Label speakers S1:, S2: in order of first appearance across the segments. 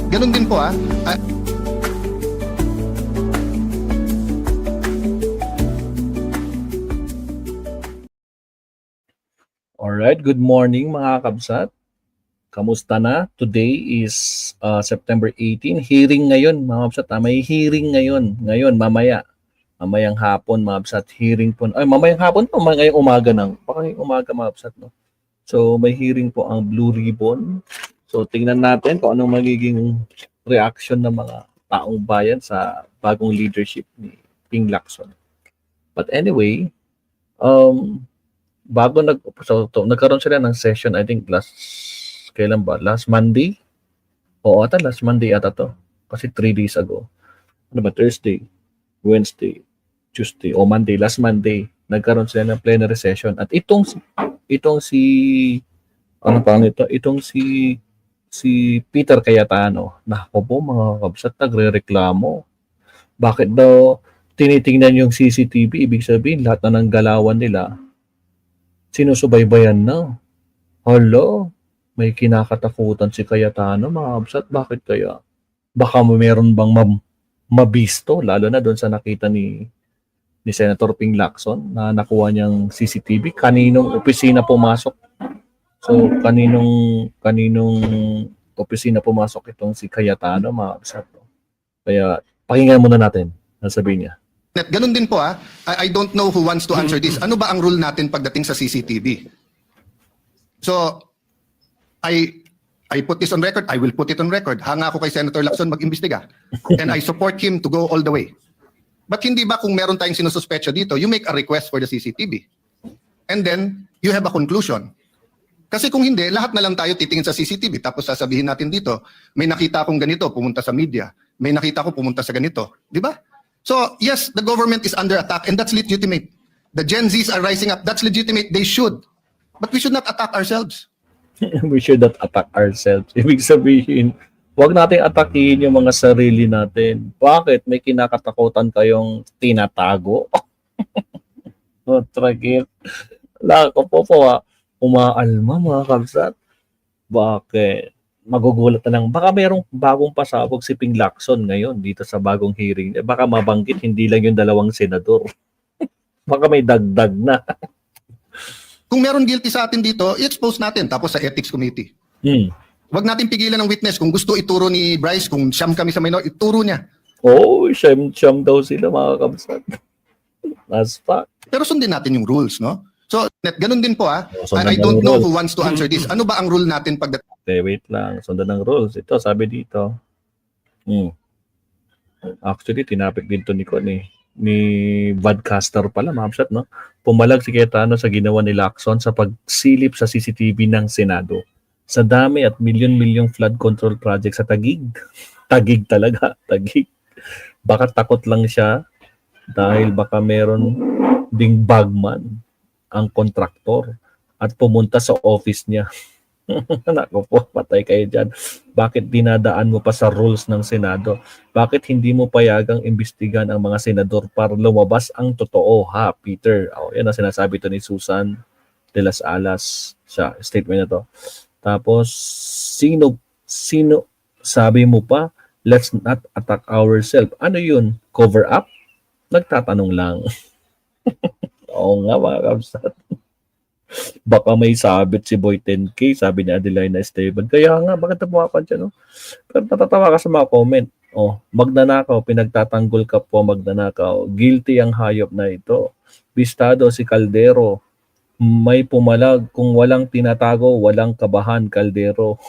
S1: ganun din po
S2: Alright, good morning mga kabsat. Kamusta na? Today is September 18. Hearing ngayon mga kabsat. May hearing ngayon. Ngayon, mamaya. Mamayang hapon mga kabsat. Hearing po. Ay, mamayang hapon po. Ngayong umaga nang. Baka ngayong umaga mga kabsat. No? So, may hearing po ang Blue Ribbon. So, tingnan natin kung anong magiging reaction ng mga taong bayan sa bagong leadership ni Ping Lacson. But anyway, nagkaroon sila ng session, I think kailan ba? Last Monday? Oo, last Monday ata to. Kasi 3 days ago. Ano ba? Thursday, Wednesday, Tuesday, o Monday, last Monday, nagkaroon sila ng plenary session. At itong si Peter Cayetano, nako po mga kabsat, nagre-reklamo. Bakit daw tinitingnan yung CCTV? Ibig sabihin, lahat na ng galawan nila, sinusubaybayan na. Hello, may kinakatakutan si Cayetano, mga kabsat. Bakit kaya? Baka meron bang mabisto, lalo na doon sa nakita ni Senator Ping Lacson na nakuha niyang CCTV. Kaninong opisina pumasok? So, kaninong opisina pumasok itong si Cayetano, mga kabsat. Kaya, pakinggan muna natin ang sabihin niya.
S1: Ganun din po I don't know who wants to answer this. Ano ba ang rule natin pagdating sa CCTV? So, I put this on record. I will put it on record. Hanga ako kay Senator Lacson mag-imbestiga. And I support him to go all the way. But hindi ba kung meron tayong sinususpetso dito, you make a request for the CCTV. And then, you have a conclusion. Kasi kung hindi, lahat na lang tayo titingin sa CCTV. Tapos sasabihin natin dito, may nakita akong ganito, pumunta sa media. May nakita ko pumunta sa ganito. Di ba? So, yes, the government is under attack and that's legitimate. The Gen Zs are rising up. That's legitimate. They should. But we should not attack ourselves.
S2: We should not attack ourselves. Ibig sabihin, huwag nating atakihin yung mga sarili natin. Bakit? May kinakatakutan kayong tinatago? Tragit. Wala ko po umaalma mga kabsat. Bakit? Magugulat na lang. Baka mayroong bagong pasabog si Ping Lacson ngayon dito sa bagong hearing. Baka mabanggit hindi lang yung 2 senador. Baka may dagdag na.
S1: Kung meron guilty sa atin dito, i-expose natin tapos sa ethics committee. Huwag natin pigilan ng witness. Kung gusto ituro ni Bryce, kung siyam kami sa minor, ituro niya.
S2: Oo, siyam daw sila mga kabsat. As fact.
S1: Pero sundin natin yung rules, no? So, ganun din po
S2: sundan
S1: I don't
S2: ng
S1: know
S2: rules.
S1: who wants to answer this. Ano ba ang rule natin pagdating?
S2: Okay, wait lang. Sundan ng rules. Ito, sabi dito. Actually, tinapik din to ni Vodcaster pala, mga kabsat, no? Pumalag si Cayetano sa ginawa ni Lacson sa pagsilip sa CCTV ng Senado. Sa dami at milyon-milyong flood control project sa Taguig. Taguig talaga, Taguig. Baka takot lang siya dahil baka meron ding bagman ang kontraktor at pumunta sa office niya. Nako po, patay kayo dyan. Bakit dinadaan mo pa sa rules ng Senado? Bakit hindi mo payagang imbestigan ang mga senador para lumabas ang totoo, ha, Peter? Yan ang sinasabi to ni Susan de las Alas sa statement na to. Tapos, sino sabi mo pa, let's not attack ourselves. Ano yun? Cover up? Nagtatanong lang. Oo nga, mga kabsat. Baka may sabit si Boy 10K, sabi ni Adelina Esteban. Kaya nga, bakit napuwapan siya, no? Pero natatawa ka sa mga comment. Magnanakaw, pinagtatanggol ka po, magnanakaw. Guilty ang hayop na ito. Bistado si Caldero. May pumalag. Kung walang tinatago, walang kabahan, Caldero.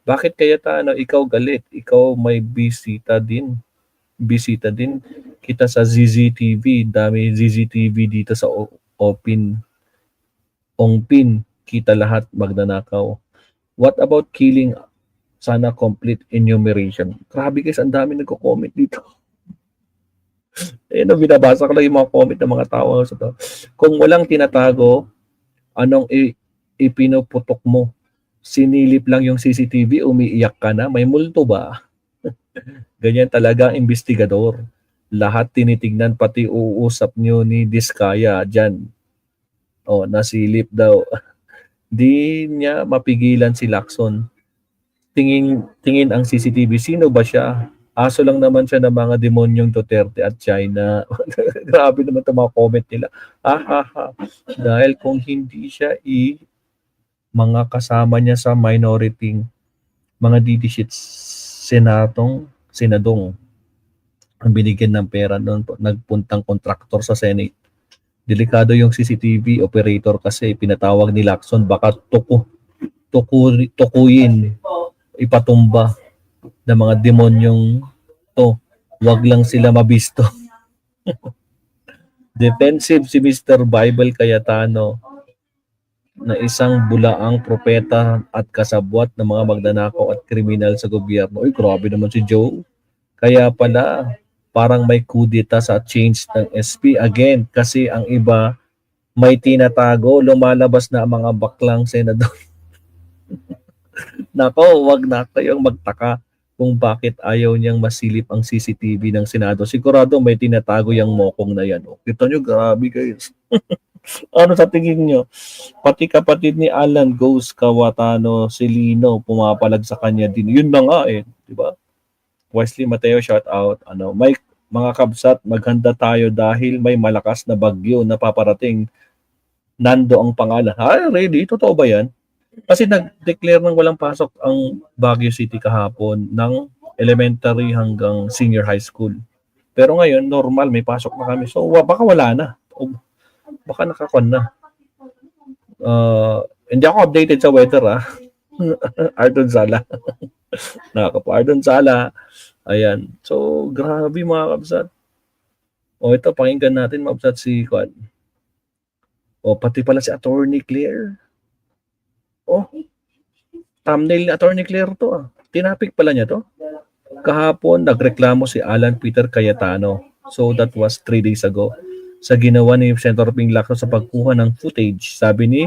S2: Bakit kaya ikaw galit? Ikaw may bisita din. Bisita din kita sa ZZTV. Dami ZZTV dito sa Ongpin, kita lahat magnanakaw. What about killing? Sana complete enumeration. Grabe guys, ang dami nagko-comment dito. Binabasa ko lang yung mga comment ng mga tao sa to. Kung walang tinatago, anong ipinuputok mo? Sinilip lang yung CCTV, umiiyak ka na? May multo ba? Ganyan talaga ang investigador. Lahat tinitignan, pati uusap nyo ni Diskaya dyan. Nasilip daw. Di niya mapigilan si Lacson. tingin ang CCTV, sino ba siya? Aso lang naman siya ng mga demonyong Duterte at China. Grabe naman itong mga comment nila. Dahil kung hindi siya mga kasama niya sa minority, mga DD senadong ang binigyan ng pera noon, nagpuntang kontraktor sa Senate. Delikado yung CCTV operator kasi pinatawag ni Lacson, baka tukuyin, ipatumba ng mga demonyong to. Wag lang sila mabisto. Defensive si Mr. Bible Cayetano na isang bulaang propeta at kasabwat ng mga magnanakaw at kriminal sa gobyerno. Uy, grabe naman si Joe. Kaya pala, parang may kudita sa change ng SP again kasi ang iba may tinatago, lumalabas na ang mga baklang senador. Nako, wag na kayong magtaka kung bakit ayaw niyang masilip ang CCTV ng Senado. Sigurado may tinatago yung mokong na yan. Oh, kita nyo, grabe guys. Ano sa tingin nyo? Pati kapatid ni Alan Ghost Kawatano, si Lino, pumapalag sa kanya din. Yun na nga eh, di ba? Wesley Mateo, shout out. May mga kabsat, maghanda tayo dahil may malakas na bagyo na paparating. Nando ang pangalan. Ay, really? Totoo ba yan? Kasi nag-declare ng walang pasok ang Baguio City kahapon ng elementary hanggang senior high school. Pero ngayon, normal, may pasok na kami. So, baka wala na. O, baka nakakon na. Hindi ako updated sa weather, Ardon Sala. Nakaka-Ardon Sala. Ayan. So, grabe mga kabsat. O, ito, pakinggan natin mga kabsat si Kwan. O, pati pala si Attorney Claire. Oh, thumbnail ni Attorney Claire to. Tinapik pala niya to. Kahapon, nagreklamo si Alan Peter Cayetano. So, that was 3 days ago. Sa ginawa ni Senator Ping Lacson sa pagkuha ng footage. Sabi ni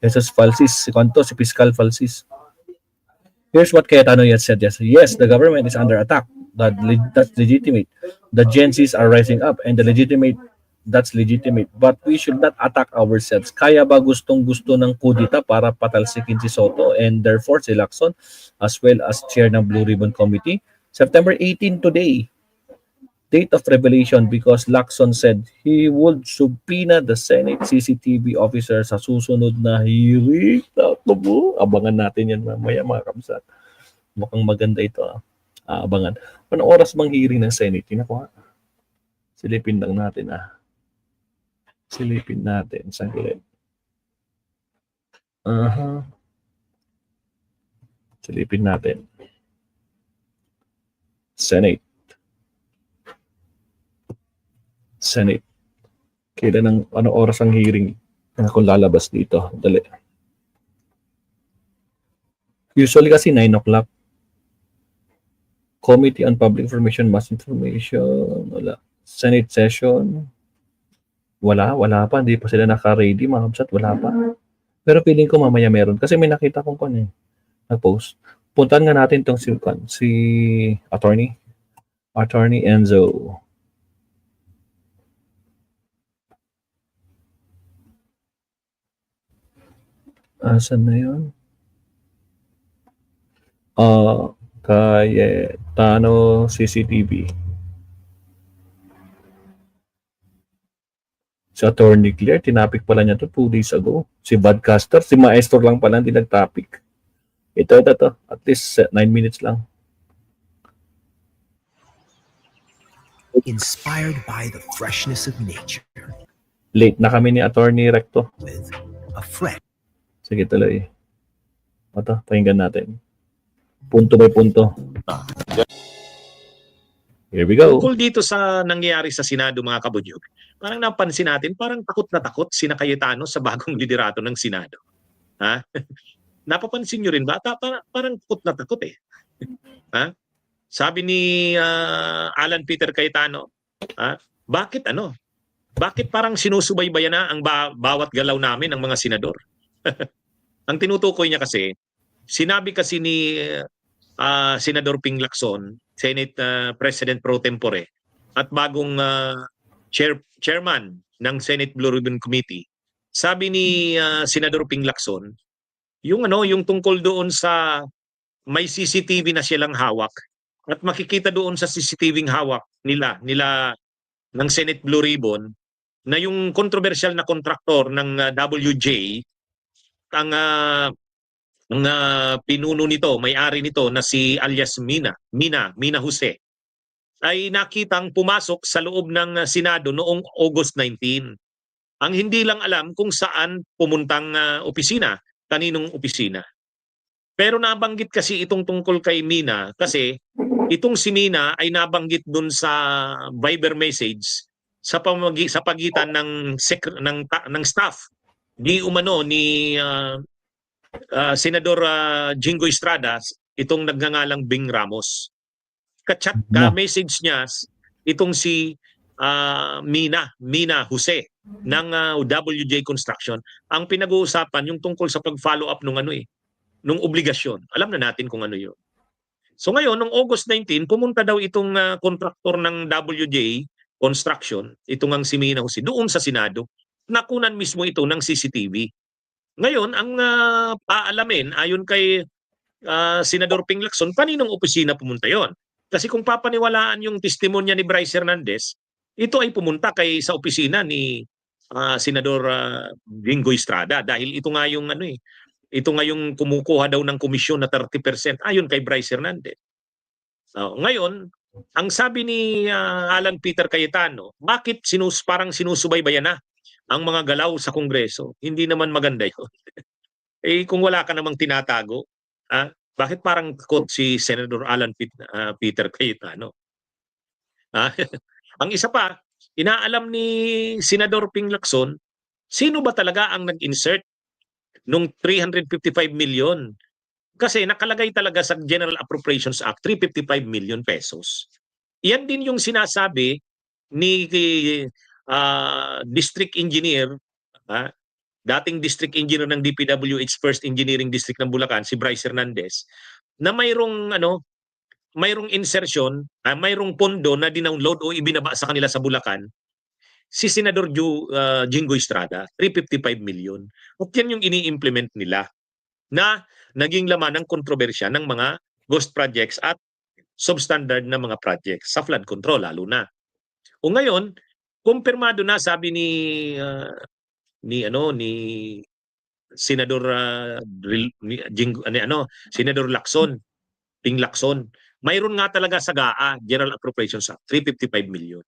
S2: Jesus Falsis, si Fiscal Falsis. Here's what Cayetano said yesterday. Yes, the government is under attack. That's legitimate. The Gen Zs are rising up and that's legitimate. But we should not attack ourselves. Kaya ba gustong-gusto ng kudita para patalsikin si Soto and therefore si Lacson as well as chair ng Blue Ribbon Committee? September 18 today. Date of revelation because Lacson said he would subpoena the Senate CCTV officer sa susunod na hearing. Abangan natin yan mamaya mga kamsat. Mukhang maganda ito. Abangan. Anong oras bang hearing ng Senate? Tinakuha. Silipin lang natin Silipin natin. Saglit. Silipin natin. Senate. Kailan anong oras ang hearing? Kung lalabas dito. Dali. Usually kasi 9 o'clock. Committee on Public Information, Mass Information. Wala. Senate session. Wala pa. Hindi pa sila naka-ready, mga kabsat. Wala pa. Pero feeling ko mamaya meron. Kasi may nakita kong nag-post. Puntahan nga natin itong si Attorney Enzo. Asan na yun? Cayetano CCTV. Si Attorney Claire, tinapik pala niya to 2 days ago. Si Badcaster, si Maestro lang pala hindi nag-topic. Ito. At least 9 minutes lang.
S3: Inspired by the freshness of nature.
S2: Late na kami ni Attorney Recto.
S3: With a fresh.
S2: Sige tuloy. Ito, pakinggan natin. Punto by punto. Here we go.
S4: Tungkol dito sa nangyayari sa Senado mga kabudyog, parang napansin natin, parang takot na takot sina Cayetano sa bagong liderato ng Senado. Napapansin nyo rin ba? Parang takot na takot eh. Sabi ni Alan Peter Cayetano, bakit Bakit parang sinusubaybayan na ang bawat galaw namin ng mga senador? Ang tinutukoy niya kasi, sinabi kasi ni Senador Ping Lacson, Senate President Pro Tempore, at bagong chairman ng Senate Blue Ribbon Committee, sabi ni Senador Ping Lacson, yung tungkol doon sa may CCTV na silang hawak at makikita doon sa CCTV hawak nila ng Senate Blue Ribbon na yung controversial na kontraktor ng WJ, ang pinuno nito, may-ari nito na si alias Mina Jose, ay nakitang pumasok sa loob ng Senado noong August 19. Ang hindi lang alam kung saan pumuntang opisina, kaninong opisina. Pero nabanggit kasi itong tungkol kay Mina kasi itong si Mina ay nabanggit dun sa Viber message sa pagitan ng staff di umano ni Senador Jingo Estrada, itong nagngangalang Bing Ramos. Ka-chat message niya itong si Mina Jose ng WJ Construction. Ang pinag-uusapan yung tungkol sa pag-follow up nung obligasyon. Alam na natin kung ano yun. So ngayon, noong August 19, pumunta daw itong kontraktor ng WJ Construction, itong ang si Mina Jose, doon sa Senado. Nakunan mismo ito ng CCTV. Ngayon, ang paalamin, ayon kay Senador Ping Lacson, kaninong opisina pumunta yon? Kasi kung papaniwalaan yung testimonya ni Bryce Hernandez, ito ay pumunta sa opisina ni Senador Jingo Estrada dahil ito nga yung ito nga yung kumukuha daw ng komisyon na 30% ayon kay Bryce Hernandez. Ngayon, ang sabi ni Alan Peter Cayetano, bakit parang sinusubaybayan na ang mga galaw sa Kongreso? Hindi naman maganda yun. Kung wala ka namang tinatago, bakit parang quote si Senator Alan Peter Cayetano? Ang isa pa, inaalam ni Senador Ping Lacson, sino ba talaga ang nag-insert nung 355 million? Kasi nakalagay talaga sa General Appropriations Act 355 million pesos. Yan din yung sinasabi ni District Engineer, dating District Engineer ng DPWH First Engineering District ng Bulacan, si Bryce Hernandez, na mayroong insertion, mayroong pondo na dinownload o ibinaba sa kanila sa Bulacan, si Senador Jingo Estrada, 355 million. At yan yung ini-implement nila na naging laman ng kontrobersya ng mga ghost projects at substandard na mga projects sa flood control lalo na. O ngayon, kumpirmado na sabi ni Senador Senador Lacson, Ping Lacson, mayroon nga talaga sa GAA, General Appropriations Act, 355 million.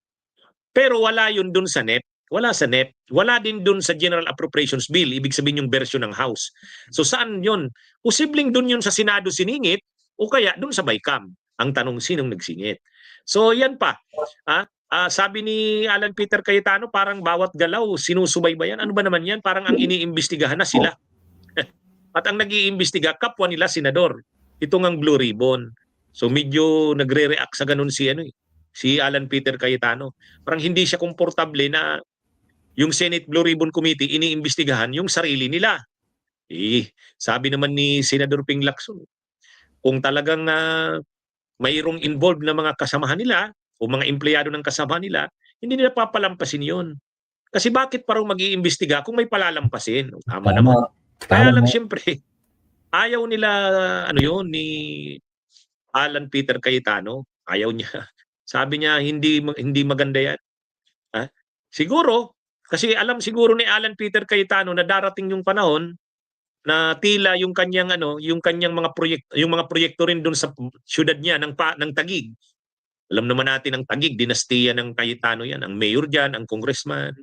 S4: Pero wala yun dun sa NEP. Wala sa NEP. Wala din dun sa General Appropriations Bill. Ibig sabihin yung version ng House. So saan yun? Posibleng dun yun sa Senado siningit o kaya dun sa BICAM. Ang tanong, sinong nagsingit? So yan pa. Sabi ni Alan Peter Cayetano, parang bawat galaw sinusubaybayan. Ano ba naman yan? Parang ang iniimbestigahan na sila. At ang nag-iimbestiga, kapwa nila senador. Ito ngang Blue Ribbon. So medyo nagre-react sa ganun si Alan Peter Cayetano. Parang hindi siya komportable na yung Senate Blue Ribbon Committee iniimbestigahan yung sarili nila. Sabi naman ni Senador Ping Lacson, kung talagang mayroong involved na mga kasamahan nila o mga empleyado ng kasamahan nila, hindi nila papalampasin yun. Kasi bakit parang mag-iimbestiga kung may palalampasin? Tama naman. Kaya lang siyempre, ayaw nila ni Alan Peter Cayetano. Ayaw niya. Sabi niya, hindi maganda yan. Siguro, kasi alam siguro ni Alan Peter Cayetano na darating yung panahon na tila yung kanyang mga proyekto rin doon sa siyudad niya ng Taguig. Alam naman natin ang Taguig, dinastiya ng Cayetano yan, ang mayor diyan, ang congressman,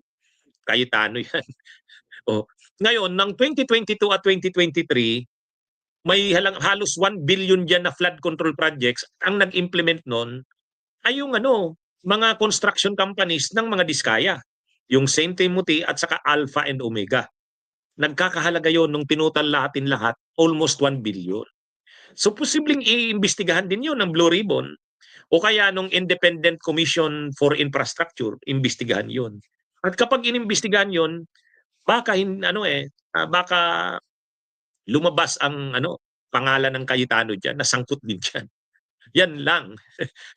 S4: Cayetano yan. Ngayon, ng 2022 at 2023, may halos 1 billion diyan na flood control projects. Ang nag-implement noon ay yung mga construction companies ng mga diskaya, yung St. Timothy at saka Alpha and Omega. Nagkakahalaga yon nung tinutal lahat, almost 1 billion. So posibleng iimbestigahan din yon ng Blue Ribbon o kaya nung Independent Commission for Infrastructure, imbestigahan yon. At kapag inimbestigahan yon, baka baka lumabas ang pangalan ng Cayetano diyan, nasangkot din diyan. Yan lang.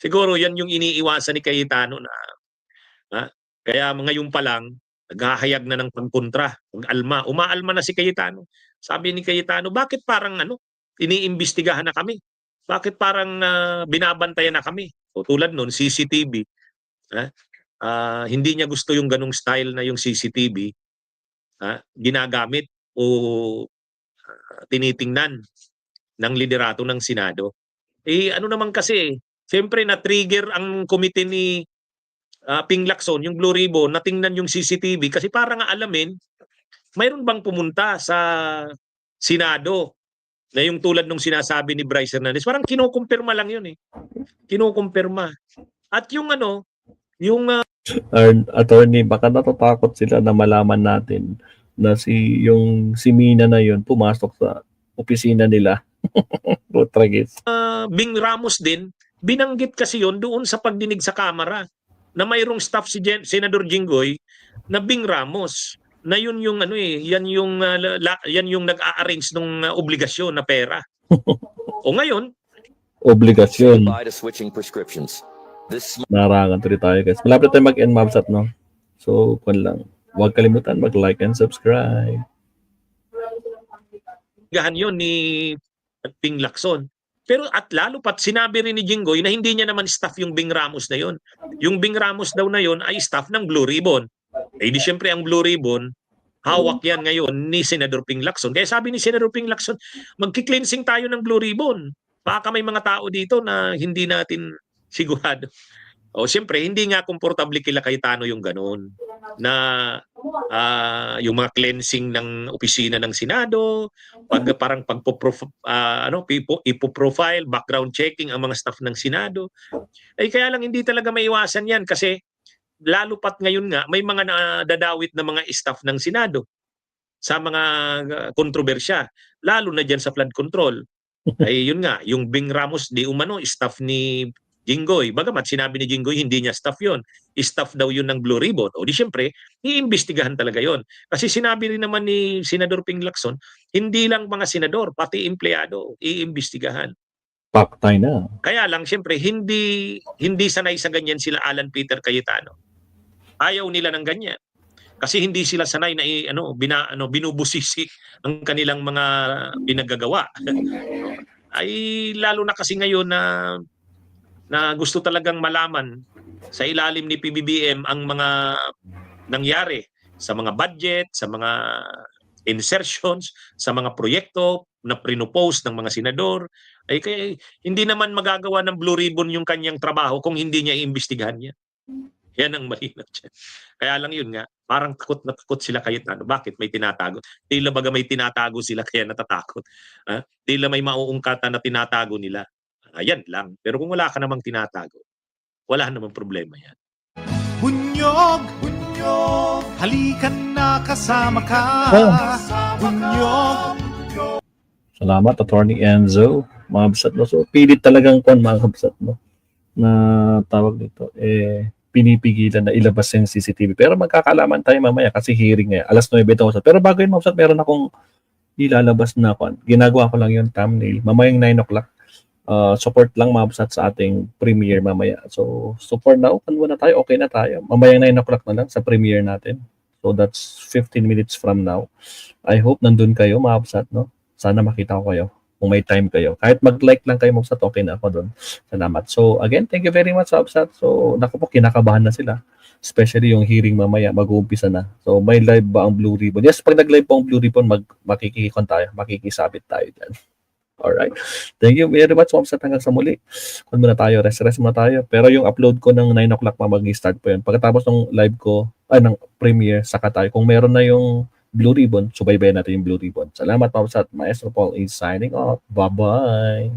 S4: Siguro yan yung iniiwasan ni Cayetano na kaya ngayon pa lang naghahayag na ng pagkontra, umaalma na si Cayetano. Sabi ni Cayetano, bakit parang iniimbestigahan na kami? Bakit parang binabantayan na kami? O tulad nun, CCTV. Hindi niya gusto yung ganung style na yung CCTV ginagamit o tinitingnan ng liderato ng Senado. Ano naman kasi, siyempre na-trigger ang komite ni Ping Lacson, yung Blue Ribbon, na tingnan yung CCTV kasi para nga alamin, mayroon bang pumunta sa Senado na yung tulad nung sinasabi ni Bryce Hernandez. Parang kinukumpirma lang yun eh. Kinukumpirma. At yung yung
S2: Attorney, baka natatakot sila na malaman natin na si Mina na yun pumasok sa opisina nila. Rodriguez.
S4: Bing Ramos din, binanggit kasi yon doon sa pagdinig sa Kamara na mayroong staff si Senador Jinggoy na Bing Ramos na yun yung yan yung nag-a-arrange ng obligasyon na pera. O ngayon,
S2: Obligasyon.
S5: Goodbye to switching prescriptions. This
S2: Narangan tuloy tayo guys. Malapit tayo mag-end mabsat, no? So, kung lang. Huwag kalimutan mag-like and subscribe.
S4: gahan yun ni Ping Lacson. Pero at lalo pat sinabi rin ni Jinggoy na hindi niya naman staff yung Bing Ramos na yon. Yung Bing Ramos daw na yon ay staff ng Blue Ribbon. Di syempre ang Blue Ribbon, hawak yan ngayon ni Senador Ping Lacson. Kaya sabi ni Senador Ping Lacson, magki-cleansing tayo ng Blue Ribbon. Baka may mga tao dito na hindi natin sigurado. O siyempre, hindi nga komportable kila Cayetano yung ganun. Na yung mga cleansing ng opisina ng Senado, parang ipo-profile, background checking ang mga staff ng Senado. Ay kaya lang hindi talaga maiwasan yan kasi lalo pat ngayon nga may mga nadadawit na mga staff ng Senado sa mga kontrobersya, lalo na dyan sa flood control. Ay yun nga, yung Bing Ramos di umano staff ni Jinggoy. Bagamat sinabi ni Jinggoy hindi niya staff yon, staff daw yun ng Blue Ribbon. O di syempre, iimbestigahan talaga yon. Kasi sinabi rin naman ni Senador Ping Lacson, hindi lang mga senador, pati empleyado, iimbestigahan.
S2: Paktay na.
S4: Kaya lang syempre, hindi sanay sa ganyan sila Alan Peter Cayetano. Ayaw nila ng ganyan. Kasi hindi sila sanay na binubusisi ang kanilang mga pinagagawa. Ay lalo na kasi ngayon na gusto talagang malaman sa ilalim ni PBBM ang mga nangyari sa mga budget, sa mga insertions, sa mga proyekto na prinopose ng mga senador. Ay kaya hindi naman magagawa ng Blue Ribbon yung kanyang trabaho kung hindi niya iimbestigahan niya. Yan ang malinaw dyan. Kaya lang yun nga, parang takot na takot sila Cayetano. Bakit may tinatago? Tila baga may tinatago sila kaya natatakot. Tila may mauungkatan na tinatago nila. Ayan lang. Pero kung wala ka namang tinatago, wala namang problema yan.
S6: Bunyog, bunyog, halikan na kasama ka. Bunyog.
S2: Salamat, Attorney Enzo. Mabsat, no? So, pilit talagang mga kabsat, no? Na tawag dito, pinipigilan na ilabas yung CCTV. Pero magkakalaman tayo mamaya kasi hearing ngayon. Alas 9 ito. Pero bago yun, mabsat, meron akong ilalabas na ako. Ginagawa ko lang yung thumbnail. Mamayang 9 o'clock. Support lang mabsat sa ating premiere mamaya. So for now, muna tayo, okay na tayo. Mamayang 9 o'clock na lang sa premiere natin. So that's 15 minutes from now. I hope nandun kayo mabsat, no? Sana makita ko kayo kung may time kayo. Kahit mag-like lang kayo mabsat, okay na ako doon. Salamat. So again, thank you very much mabsat. So naku po, kinakabahan na sila. Especially yung hearing mamaya, mag-uumpisa na. So may live ba ang Blue Ribbon? Yes, pag nag-live po ang Blue Ribbon, makikikon tayo, makikisabit tayo dyan. Alright. Thank you very much, Mabsat. Hanggang sa muli. Kung muna tayo, rest muna tayo. Pero yung upload ko ng 9 o'clock mag-start po yun. Pagkatapos ng live ko, ng premiere, saka tayo. Kung meron na yung Blue Ribbon, subaybayan natin yung Blue Ribbon. Salamat, Mabsat. Maestro Paul is signing off. Bye-bye.